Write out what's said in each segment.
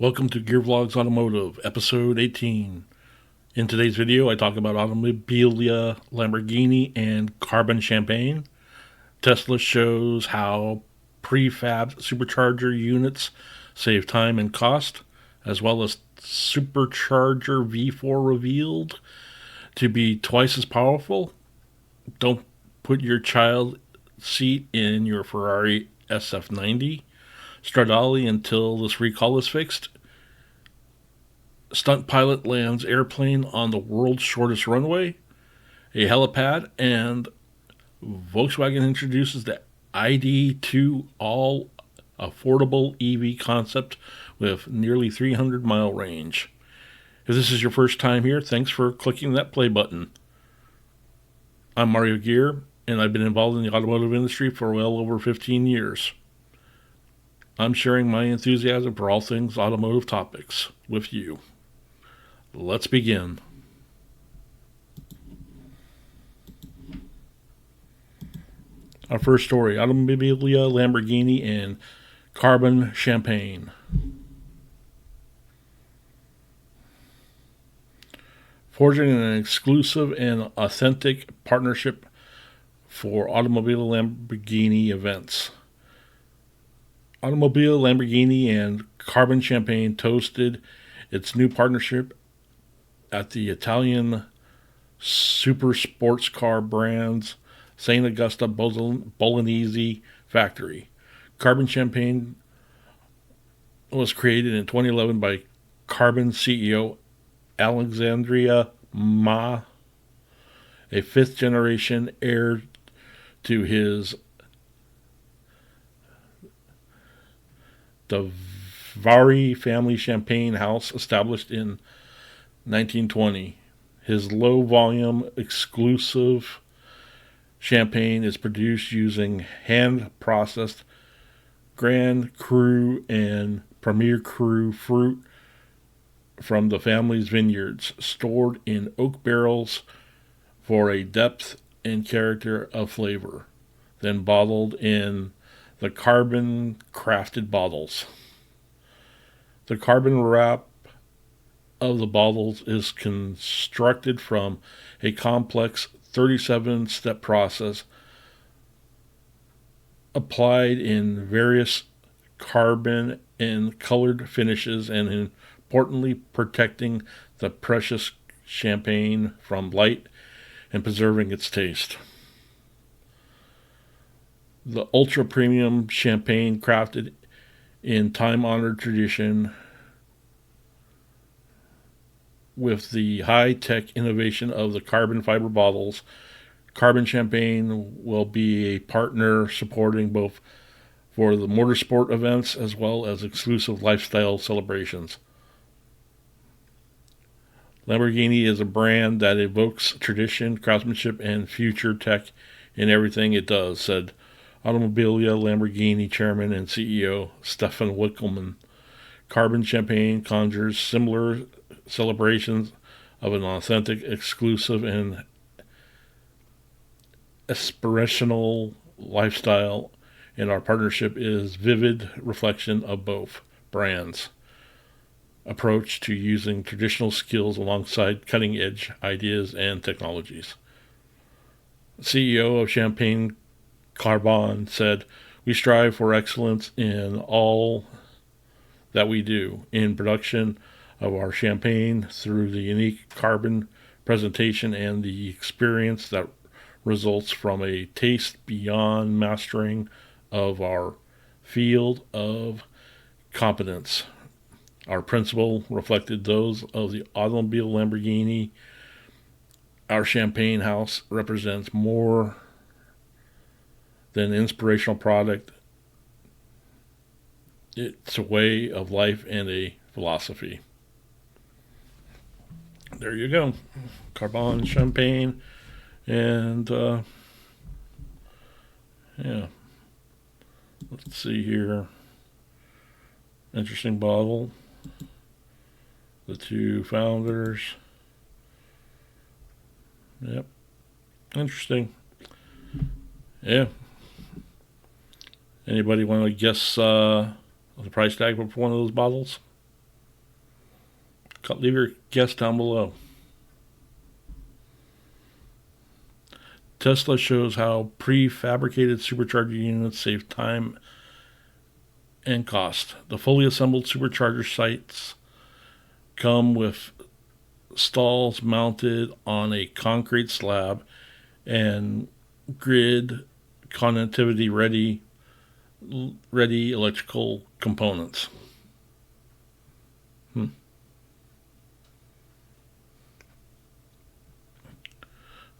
Welcome to Vlogz Automotive, episode 18. In today's video, I talk about Automobili, Lamborghini, and carbon champagne. Tesla shows how prefab supercharger units save time and cost, as well as Supercharger V4 revealed to be twice as powerful. Don't put your child seat in your Ferrari SF90. Stradale until this recall is fixed. Stunt Pilot Lands Airplane on the world's shortest runway. A helipad, and Volkswagen introduces the ID2 all affordable EV concept with nearly 300-mile range. If this is your first time here, thanks for clicking that play button. I'm Mario Gear, and I've been involved in the automotive industry for well over 15 years. I'm sharing my enthusiasm for all things automotive topics with you. Let's begin. Our first story, Automobili, Lamborghini, and carbon champagne. Forging an exclusive and authentic partnership for Automobili Lamborghini events. Automobili, Lamborghini, and carbon champagne toasted its new partnership at the Italian super sports car brand's St. Augusta Bolognese factory. Carbon champagne was created in 2011 by Carbon CEO Alexandria Ma, a fifth-generation heir to his the Vari family champagne house established in 1920. His low-volume, exclusive champagne is produced using hand-processed Grand Cru and Premier Cru fruit from the family's vineyards, stored in oak barrels for a depth and character of flavor, then bottled in the carbon-crafted bottles. The carbon wrap of the bottles is constructed from a complex 37-step process applied in various carbon and colored finishes, and importantly protecting the precious champagne from light and preserving its taste. The ultra-premium champagne, crafted in time-honored tradition with the high-tech innovation of the carbon fiber bottles, Carbon Champagne will be a partner supporting both for the motorsport events as well as exclusive lifestyle celebrations. Lamborghini is a brand that evokes tradition, craftsmanship, and future tech in everything it does, said Automobili Lamborghini chairman and CEO Stefan Wickelman. Carbon champagne conjures similar celebrations of an authentic, exclusive, and aspirational lifestyle, and our partnership is vivid reflection of both brands' approach to using traditional skills alongside cutting-edge ideas and technologies. CEO of Champagne Carbon said, "We strive for excellence in all that we do, in production of our champagne through the unique carbon presentation and the experience that results from a taste beyond mastering of our field of competence." Our principle reflected those of the Automobili Lamborghini. Our champagne house represents more than an inspirational product. It's a way of life and a philosophy. There you go. Carbon champagne. And, yeah. Let's see here. Interesting bottle. The two founders. Yep. Interesting. Yeah. Anybody want to guess the price tag for one of those bottles? Leave your guess down below. Tesla shows how prefabricated supercharger units save time and cost. The fully assembled supercharger sites come with stalls mounted on a concrete slab and grid connectivity ready electrical components.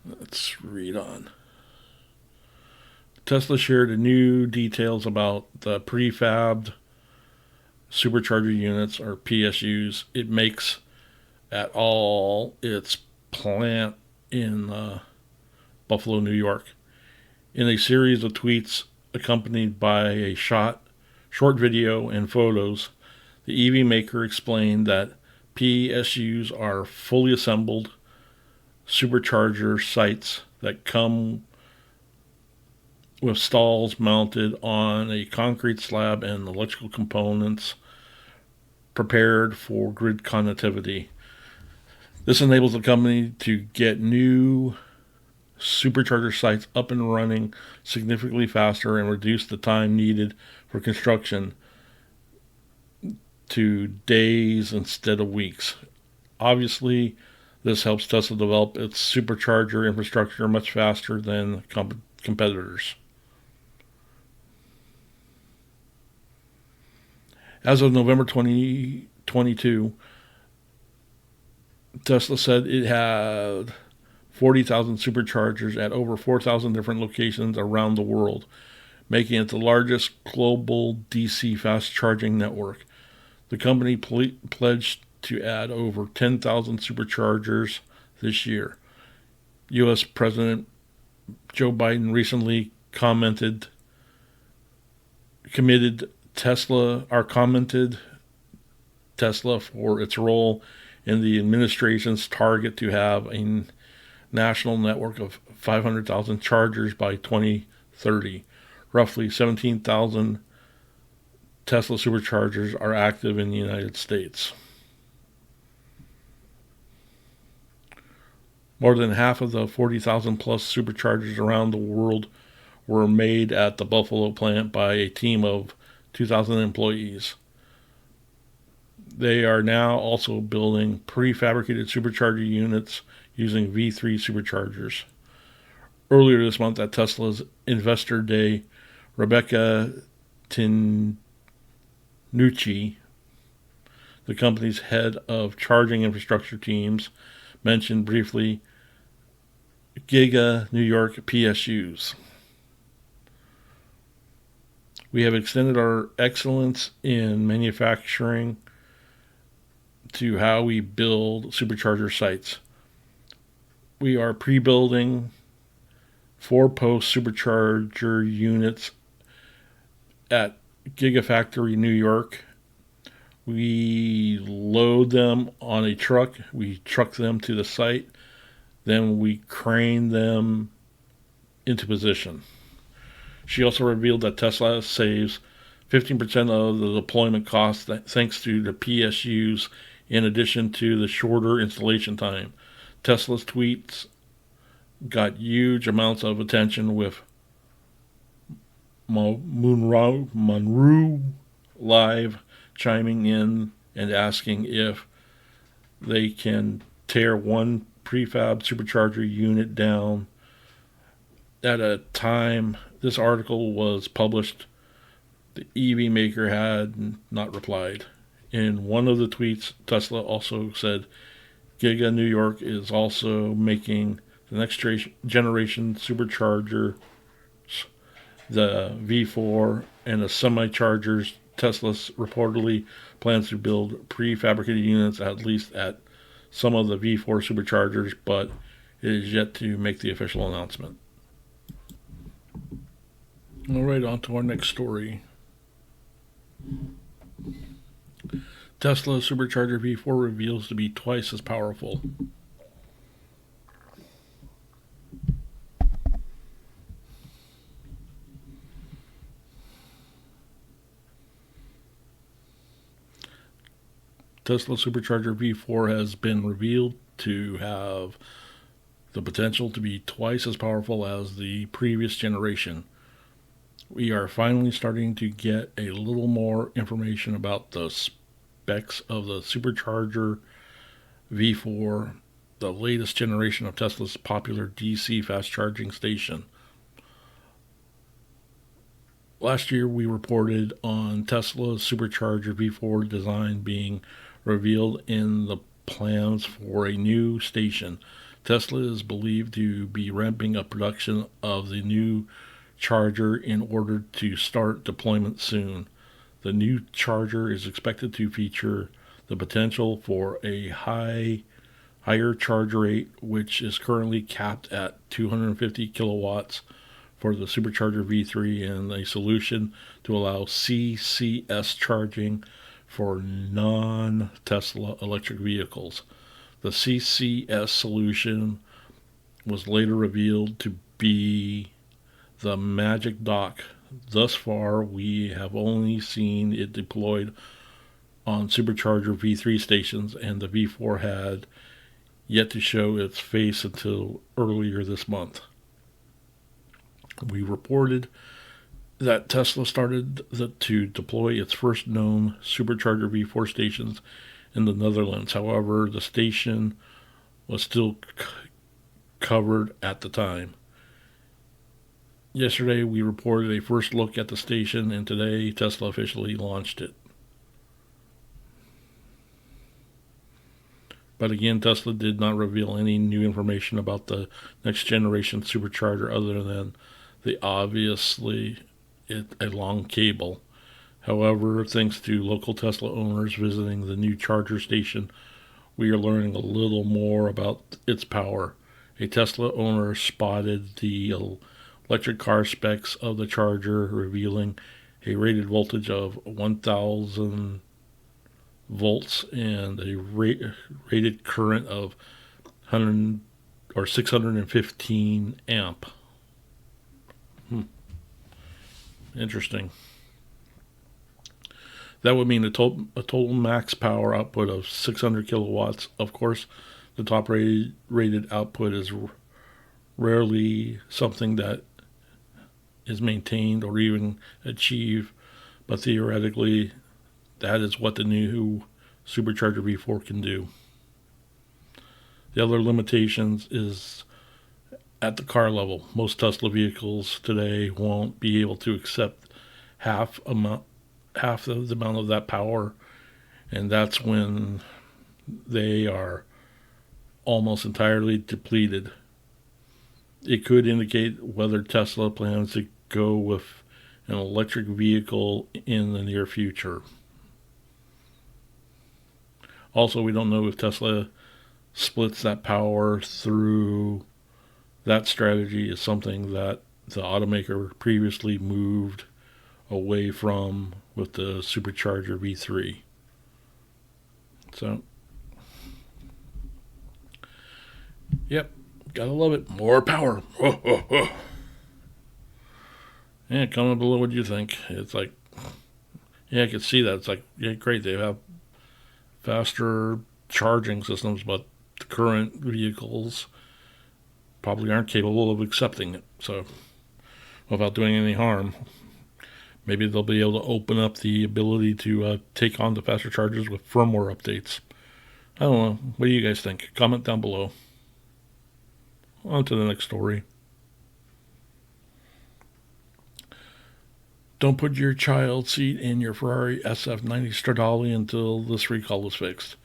Let's read on. Tesla shared new details about the prefabbed supercharger units, or PSUs, it makes at all its plant in Buffalo, New York. In a series of tweets accompanied by a short video and photos, the EV maker explained that PSUs are fully assembled supercharger sites that come with stalls mounted on a concrete slab and electrical components prepared for grid connectivity. This enables the company to get new supercharger sites up and running significantly faster and reduce the time needed for construction to days instead of weeks. Obviously, this helps Tesla develop its supercharger infrastructure much faster than competitors. As of November 2022, Tesla said it had 40,000 superchargers at over 4,000 different locations around the world, making it the largest global DC fast charging network. The company pledged to add over 10,000 superchargers this year. U.S. President Joe Biden recently commented Tesla for its role in the administration's target to have a national network of 500,000 chargers by 2030. Roughly 17,000 Tesla superchargers are active in the United States. More than half of the 40,000 plus superchargers around the world were made at the Buffalo plant by a team of 2,000 employees. They are now also building prefabricated supercharger units using V3 superchargers. Earlier this month at Tesla's Investor Day, Rebecca Tinucci, the company's head of charging infrastructure teams, mentioned briefly Giga New York PSUs. We have extended our excellence in manufacturing to how we build supercharger sites. We are pre-building 4-post supercharger units at Gigafactory New York. We load them on a truck, we truck them to the site, then we crane them into position. She also revealed that Tesla saves 15% of the deployment costs thanks to the PSUs in addition to the shorter installation time. Tesla's tweets got huge amounts of attention, with Monroe Live chiming in and asking if they can tear one prefab supercharger unit down at a time this article was published. The EV maker had not replied. In one of the tweets, Tesla also said Giga New York is also making the next generation supercharger, the V4 and the semi-chargers. Tesla reportedly plans to build prefabricated units at least at some of the V4 superchargers, but it is yet to make the official announcement. All right, on to our next story. Tesla Supercharger V4 reveals to be twice as powerful. Tesla Supercharger V4 has been revealed to have the potential to be twice as powerful as the previous generation. We are finally starting to get a little more information about the specs of the Supercharger V4, the latest generation of Tesla's popular DC fast charging station. Last year, we reported on Tesla's Supercharger V4 design being revealed in the plans for a new station. Tesla is believed to be ramping up production of the new charger in order to start deployment soon. The new charger is expected to feature the potential for a higher charge rate, which is currently capped at 250 kilowatts for the Supercharger V3, and a solution to allow CCS charging for non-Tesla electric vehicles. The CCS solution was later revealed to be the Magic Dock. Thus far, we have only seen it deployed on Supercharger V3 stations, and the V4 had yet to show its face until earlier this month. We reported that Tesla started to deploy its first known Supercharger V4 stations in the Netherlands. However, the station was still covered at the time. Yesterday, we reported a first look at the station, and today, Tesla officially launched it. But again, Tesla did not reveal any new information about the next generation Supercharger other than obviously a long cable. However, thanks to local Tesla owners visiting the new charger station, we are learning a little more about its power. A Tesla owner spotted the electric car specs of the charger, revealing a rated voltage of 1,000 volts and a rated current of 100 or 615 amp. Interesting. That would mean a total max power output of 600 kilowatts. Of course, the top rated output is rarely something that is maintained or even achieved, but theoretically, that is what the new Supercharger V4 can do. The other limitations is at the car level. Most Tesla vehicles today won't be able to accept half the amount of that power, and that's when they are almost entirely depleted. It could indicate whether Tesla plans to go with an electric vehicle in the near future. Also, we don't know if Tesla splits that power through. That strategy is something that the automaker previously moved away from with the Supercharger V3. So, yep, gotta love it. More power. Yeah, comment below what you think. It's like, yeah, I could see that. It's like, yeah, great. They have faster charging systems, but the current vehicles probably aren't capable of accepting it. So, without doing any harm, maybe they'll be able to open up the ability to take on the faster chargers with firmware updates. I don't know. What do you guys think? Comment down below. On to the next story. Don't put your child seat in your Ferrari SF90 Stradale until this recall is fixed.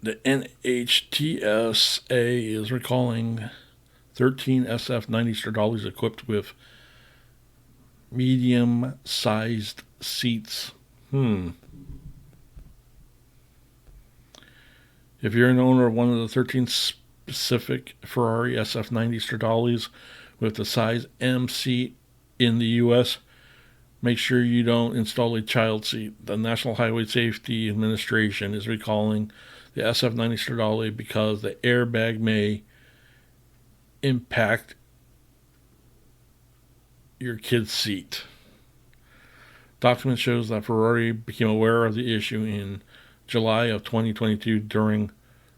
The NHTSA is recalling 13 SF90 Stradales equipped with medium-sized seats. If you're an owner of one of the 13 specific Ferrari SF90 Stradales with the size M seat in the U.S., make sure you don't install a child seat. The National Highway Safety Administration is recalling the SF90 Stradale because the airbag may impact your kid's seat. Document shows that Ferrari became aware of the issue in July of 2022 during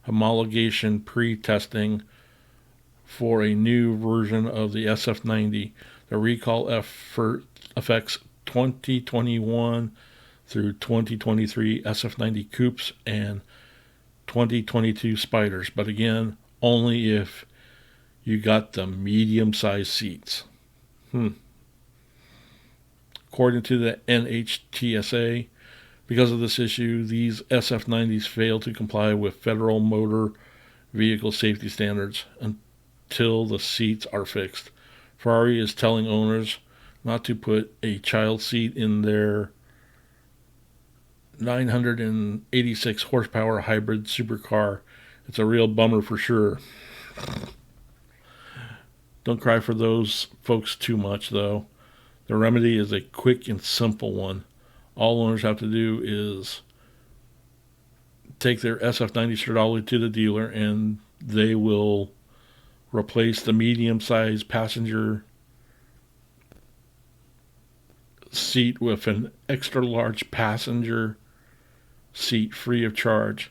homologation pre-testing for a new version of the SF90. The recall effort affects 2021 through 2023 SF90 coupes and 2022 Spiders, but again, only if you got the medium-sized seats. According to the NHTSA, because of this issue, these SF90s fail to comply with federal motor vehicle safety standards until the seats are fixed. Ferrari is telling owners not to put a child seat in their 986 horsepower hybrid supercar. It's a real bummer for sure. Don't cry for those folks too much, though. The remedy is a quick and simple one. All owners have to do is take their SF90 Stradale to the dealer, and they will replace the medium-sized passenger seat with an extra-large passenger seat free of charge.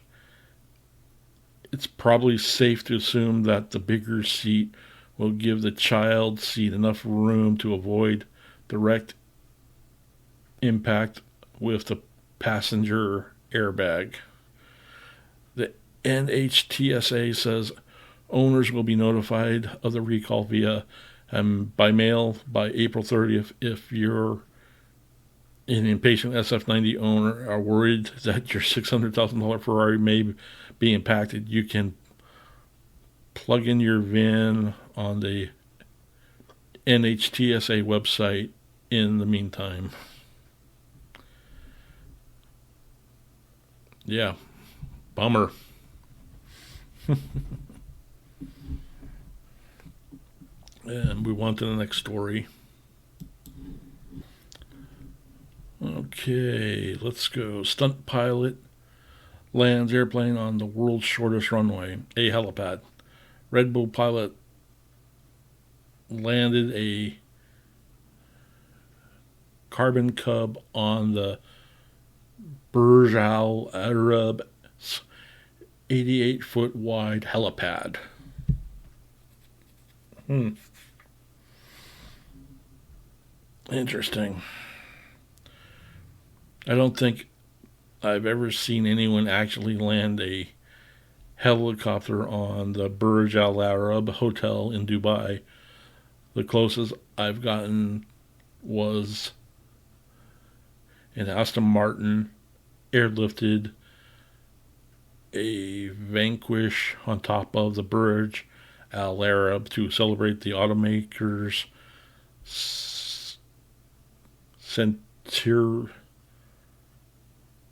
It's probably safe to assume that the bigger seat will give the child seat enough room to avoid direct impact with the passenger airbag. The NHTSA says owners will be notified of the recall by mail by April 30th. If you're an impatient SF90 owner are worried that your $600,000 Ferrari may be impacted, you can plug in your VIN on the NHTSA website in the meantime. Yeah, bummer. And move on to the next story. Okay, let's go. Stunt Pilot Lands Airplane on the world's shortest runway, a helipad. Red Bull pilot landed a carbon cub on the Burj Al Arab's 88-foot wide helipad. Interesting. I don't think I've ever seen anyone actually land a helicopter on the Burj Al Arab Hotel in Dubai. The closest I've gotten was an Aston Martin airlifted a Vanquish on top of the Burj Al Arab to celebrate the automaker's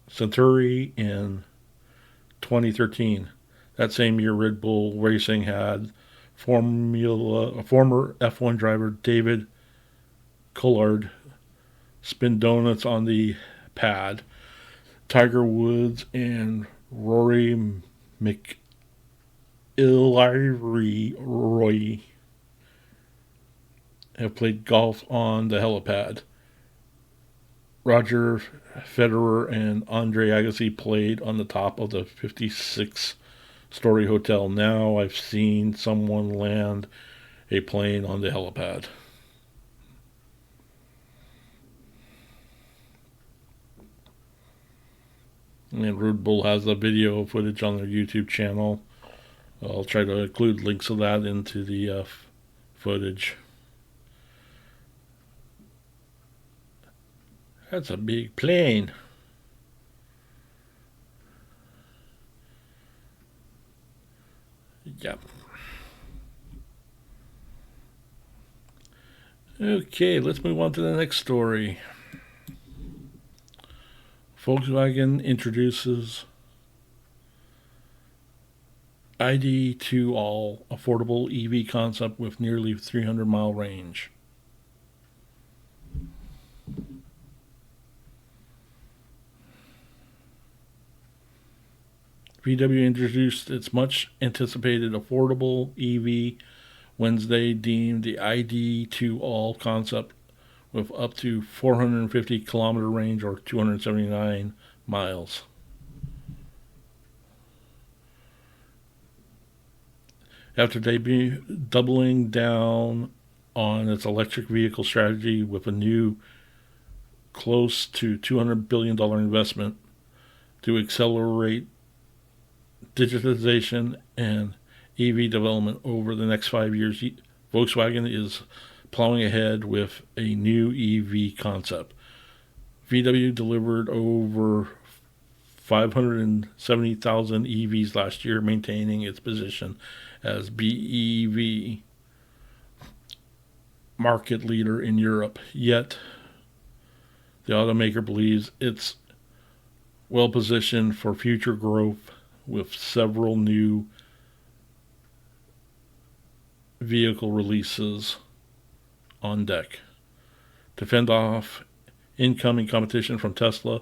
Century in 2013. That same year, Red Bull Racing had former F1 driver David Coulthard spin donuts on the pad. Tiger Woods and Rory McIlroy have played golf on the helipad. Roger Federer and Andre Agassi played on the top of the 56-story hotel. Now I've seen someone land a plane on the helipad. And Red Bull has the video footage on their YouTube channel. I'll try to include links of that into the footage. That's a big plane. Yep. Okay, let's move on to the next story. Volkswagen introduces ID2 All affordable EV concept with nearly 300-mile range. VW introduced its much anticipated affordable EV Wednesday, deemed the ID2 All concept with up to 450 kilometer range or 279 miles. after doubling down on its electric vehicle strategy with a new close to $200 billion investment to accelerate digitization and EV development over the next 5 years. Volkswagen is plowing ahead with a new EV concept. VW delivered over 570,000 EVs last year, maintaining its position as BEV market leader in Europe. Yet, the automaker believes it's well positioned for future growth with several new vehicle releases on deck. To fend off incoming competition from Tesla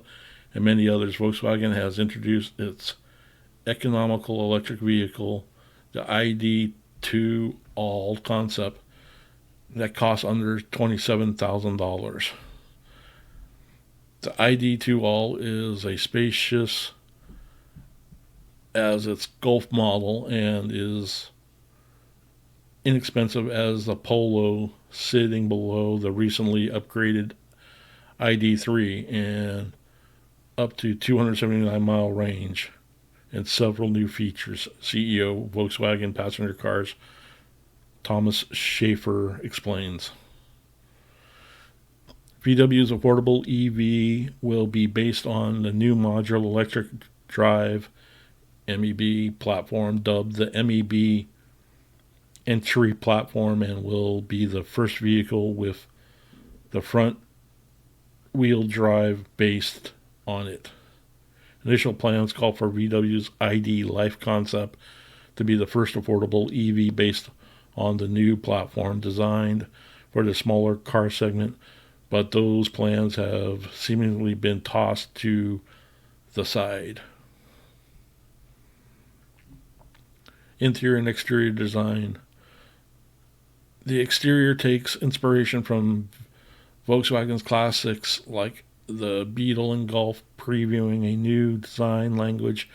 and many others, Volkswagen has introduced its economical electric vehicle, the ID2 All concept, that costs under $27,000. The ID2 All is a spacious as its Golf model and is inexpensive as the Polo, sitting below the recently upgraded ID3 and up to 279-mile range and several new features. CEO Volkswagen Passenger Cars Thomas Schaefer explains. VW's affordable EV will be based on the new modular electric drive MEB platform, dubbed the MEB entry platform, and will be the first vehicle with the front wheel drive based on it. Initial plans call for VW's ID Life concept to be the first affordable EV based on the new platform designed for the smaller car segment, but those plans have seemingly been tossed to the side. Interior and exterior design. The exterior takes inspiration from Volkswagen's classics like the Beetle and Golf, previewing a new design language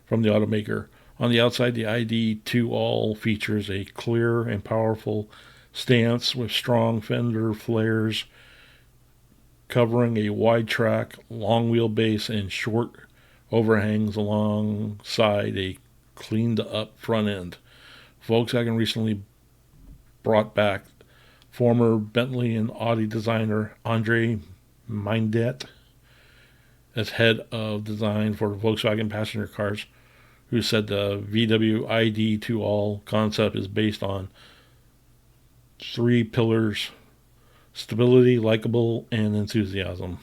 from the automaker. On the outside, the ID2 All features a clear and powerful stance with strong fender flares covering a wide track, long wheelbase, and short overhangs alongside a cleaned up front end. Volkswagen recently brought back former Bentley and Audi designer Andre Mindet as head of design for Volkswagen passenger cars, who said the VW ID2 All concept is based on 3 pillars: stability, likable, and enthusiasm.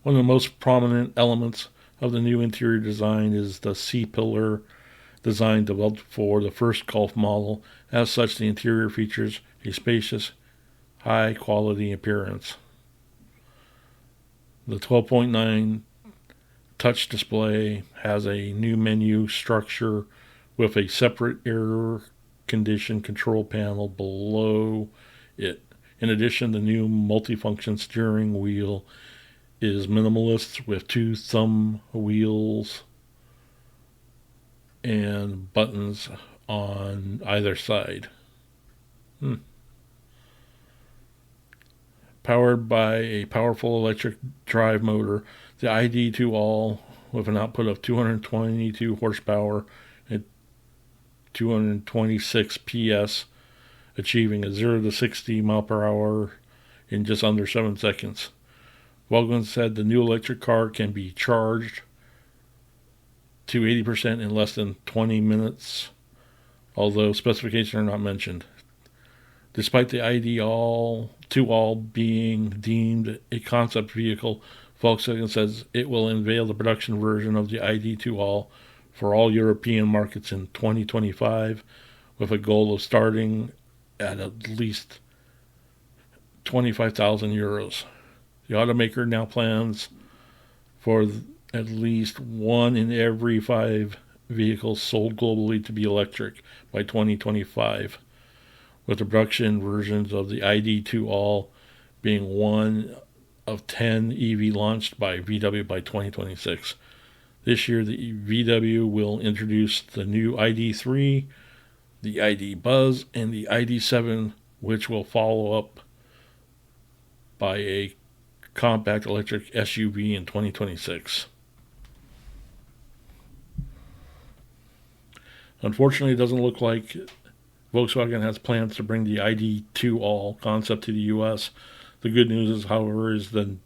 One of the most prominent elements of the new interior design is the C-pillar design developed for the first Golf model. As such, the interior features a spacious, high-quality appearance. The 12.9 touch display has a new menu structure with a separate air-conditioned control panel below it. In addition, the new multifunction steering wheel is minimalist with 2 thumb wheels and buttons on either side. Powered by a powerful electric drive motor, the ID2 All, with an output of 222 horsepower and 226 PS, achieving a 0 to 60 mile per hour in just under 7 seconds. Volkswagen said the new electric car can be charged to 80% in less than 20 minutes, although specifications are not mentioned. Despite the ID2 All being deemed a concept vehicle, Volkswagen says it will unveil the production version of the ID2 All for all European markets in 2025, with a goal of starting at least 25,000 euros. The automaker now plans for at least 1 in every 5 vehicles sold globally to be electric by 2025, with the production versions of the ID2 All being one of 10 EV launched by VW by 2026. This year, the VW will introduce the new ID3, the ID Buzz, and the ID7, which will follow up by a compact electric SUV in 2026. Unfortunately, it doesn't look like Volkswagen has plans to bring the ID2 All concept to the U.S. The good news is, however, is that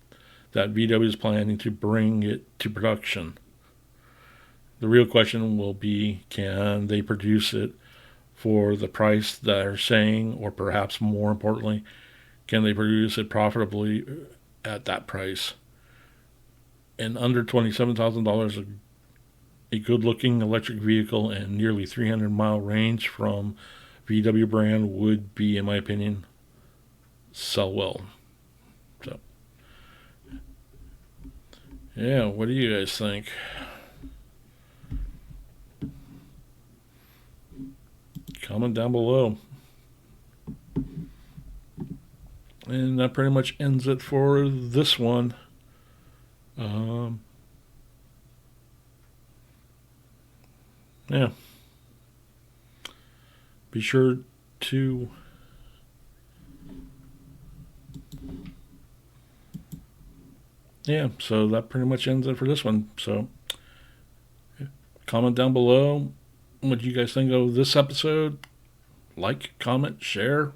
VW is planning to bring it to production. The real question will be, can they produce it for the price they're saying, or perhaps more importantly, can they produce it profitably at that price? And under $27,000, a good-looking electric vehicle and nearly 300-mile range from VW brand would be, in my opinion, sell well. So, yeah, what do you guys think? Comment down below. And that pretty much ends it for this one. Yeah. Be sure to so that pretty much ends it for this one. So comment down below what you guys think of this episode. Like, comment, share.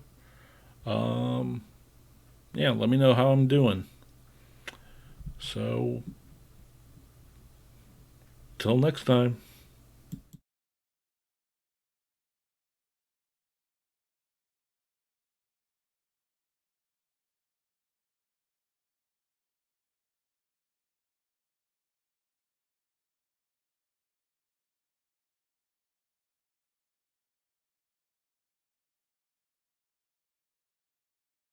Let me know how I'm doing. So till next time.